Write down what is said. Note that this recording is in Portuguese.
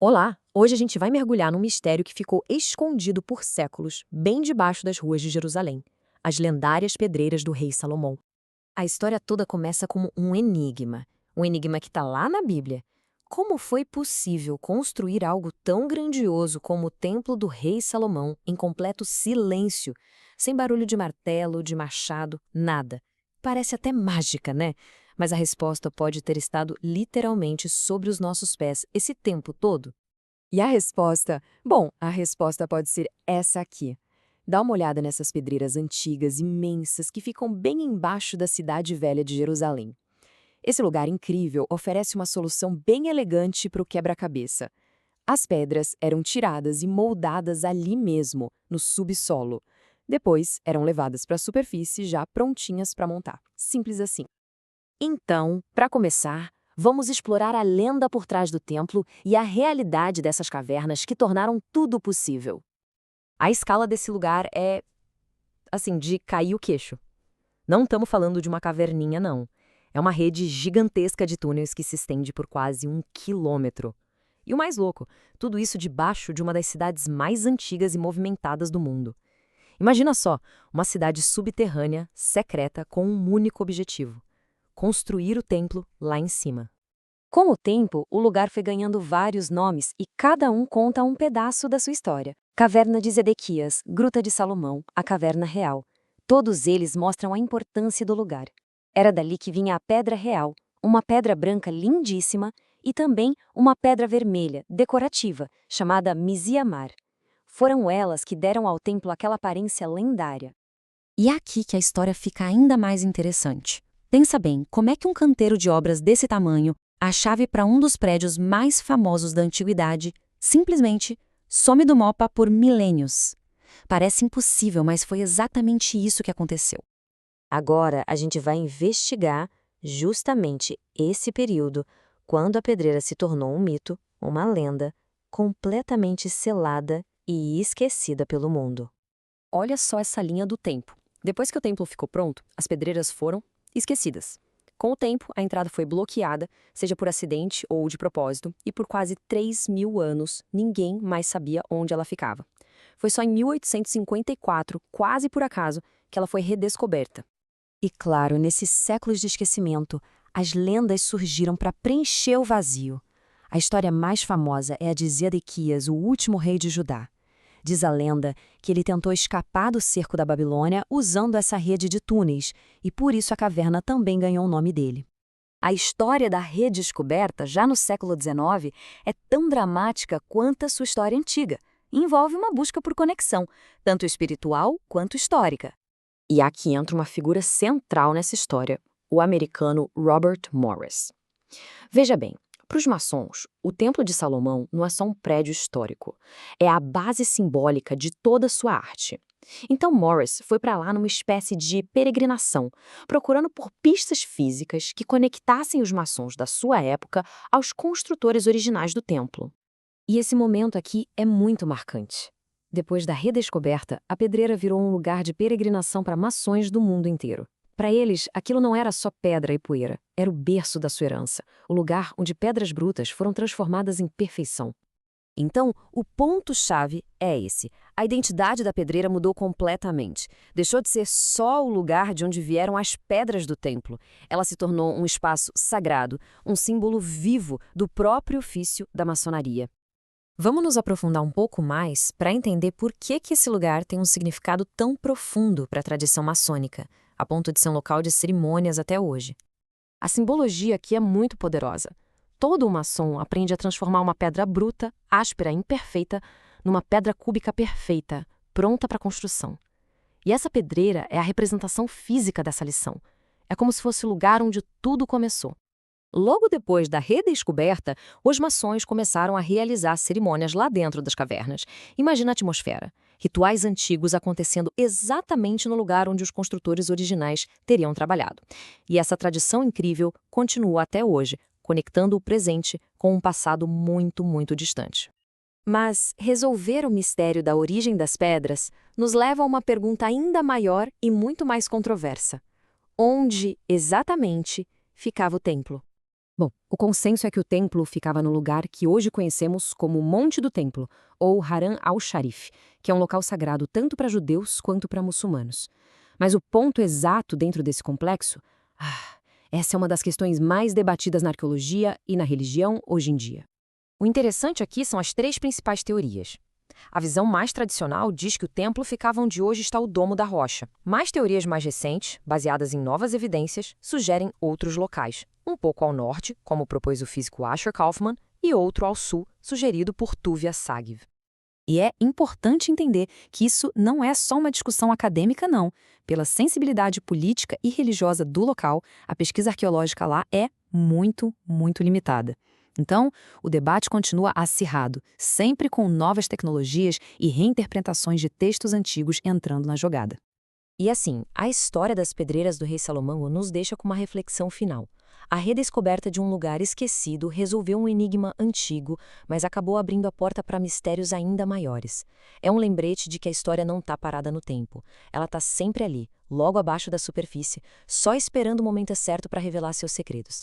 Olá! Hoje a gente vai mergulhar num mistério que ficou escondido por séculos, bem debaixo das ruas de Jerusalém: as lendárias pedreiras do rei Salomão. A história toda começa como um enigma que está lá na Bíblia. Como foi possível construir algo tão grandioso como o Templo do Rei Salomão em completo silêncio, sem barulho de martelo, de machado, nada? Parece até mágica, né? Mas a resposta pode ter estado literalmente sobre os nossos pés esse tempo todo. E a resposta? Bom, a resposta pode ser essa aqui. Dá uma olhada nessas pedreiras antigas, imensas, que ficam bem embaixo da cidade velha de Jerusalém. Esse lugar incrível oferece uma solução bem elegante para o quebra-cabeça. As pedras eram tiradas e moldadas ali mesmo, no subsolo. Depois, eram levadas para a superfície já prontinhas para montar. Simples assim. Então, para começar, vamos explorar a lenda por trás do templo e a realidade dessas cavernas que tornaram tudo possível. A escala desse lugar é, assim, de cair o queixo. Não estamos falando de uma caverninha, não. É uma rede gigantesca de túneis que se estende por quase 1 quilômetro. E o mais louco, tudo isso debaixo de uma das cidades mais antigas e movimentadas do mundo. Imagina só, uma cidade subterrânea, secreta, com um único objetivo: construir o templo lá em cima. Com o tempo, o lugar foi ganhando vários nomes e cada um conta um pedaço da sua história. Caverna de Zedequias, Gruta de Salomão, a Caverna Real. Todos eles mostram a importância do lugar. Era dali que vinha a Pedra Real, uma pedra branca lindíssima, e também uma pedra vermelha, decorativa, chamada Misiamar. Foram elas que deram ao templo aquela aparência lendária. E é aqui que a história fica ainda mais interessante. Pensa bem, como é que um canteiro de obras desse tamanho, a chave para um dos prédios mais famosos da antiguidade, simplesmente some do mapa por milênios? Parece impossível, mas foi exatamente isso que aconteceu. Agora a gente vai investigar justamente esse período, quando a pedreira se tornou um mito, uma lenda, completamente selada e esquecida pelo mundo. Olha só essa linha do tempo. Depois que o templo ficou pronto, as pedreiras foram esquecidas. Com o tempo, a entrada foi bloqueada, seja por acidente ou de propósito, e por quase 3.000 anos ninguém mais sabia onde ela ficava. Foi só em 1854, quase por acaso, que ela foi redescoberta. E claro, nesses séculos de esquecimento, as lendas surgiram para preencher o vazio. A história mais famosa é a de Zedequias, o último rei de Judá. Diz a lenda que ele tentou escapar do cerco da Babilônia usando essa rede de túneis, e por isso a caverna também ganhou o nome dele. A história da redescoberta, já no século XIX, é tão dramática quanto a sua história antiga. E envolve uma busca por conexão, tanto espiritual quanto histórica. E aqui entra uma figura central nessa história, o americano Robert Morris. Veja bem, para os maçons, o Templo de Salomão não é só um prédio histórico, é a base simbólica de toda a sua arte. Então Morris foi para lá numa espécie de peregrinação, procurando por pistas físicas que conectassem os maçons da sua época aos construtores originais do templo. E esse momento aqui é muito marcante. Depois da redescoberta, a pedreira virou um lugar de peregrinação para maçons do mundo inteiro. Para eles, aquilo não era só pedra e poeira, era o berço da sua herança, o lugar onde pedras brutas foram transformadas em perfeição. Então, o ponto-chave é esse. A identidade da pedreira mudou completamente. Deixou de ser só o lugar de onde vieram as pedras do templo. Ela se tornou um espaço sagrado, um símbolo vivo do próprio ofício da maçonaria. Vamos nos aprofundar um pouco mais para entender por que esse lugar tem um significado tão profundo para a tradição maçônica, a ponto de ser um local de cerimônias até hoje. A simbologia aqui é muito poderosa. Todo maçom aprende a transformar uma pedra bruta, áspera e imperfeita numa pedra cúbica perfeita, pronta para construção. E essa pedreira é a representação física dessa lição. É como se fosse o lugar onde tudo começou. Logo depois da redescoberta, os maçons começaram a realizar cerimônias lá dentro das cavernas. Imagina a atmosfera. Rituais antigos acontecendo exatamente no lugar onde os construtores originais teriam trabalhado. E essa tradição incrível continua até hoje, conectando o presente com um passado muito, muito distante. Mas resolver o mistério da origem das pedras nos leva a uma pergunta ainda maior e muito mais controversa. Onde, exatamente, ficava o templo? Bom, o consenso é que o templo ficava no lugar que hoje conhecemos como Monte do Templo, ou Haram al-Sharif, que é um local sagrado tanto para judeus quanto para muçulmanos. Mas o ponto exato dentro desse complexo? Essa é uma das questões mais debatidas na arqueologia e na religião hoje em dia. O interessante aqui são as três principais teorias. A visão mais tradicional diz que o templo ficava onde hoje está o Domo da Rocha. Mas teorias mais recentes, baseadas em novas evidências, sugerem outros locais. Um pouco ao norte, como propôs o físico Asher Kaufman, e outro ao sul, sugerido por Tuvia Sagiv. E é importante entender que isso não é só uma discussão acadêmica, não. Pela sensibilidade política e religiosa do local, a pesquisa arqueológica lá é muito, muito limitada. Então, o debate continua acirrado, sempre com novas tecnologias e reinterpretações de textos antigos entrando na jogada. E assim, a história das pedreiras do rei Salomão nos deixa com uma reflexão final. A redescoberta de um lugar esquecido resolveu um enigma antigo, mas acabou abrindo a porta para mistérios ainda maiores. É um lembrete de que a história não está parada no tempo. Ela está sempre ali, logo abaixo da superfície, só esperando o momento certo para revelar seus segredos.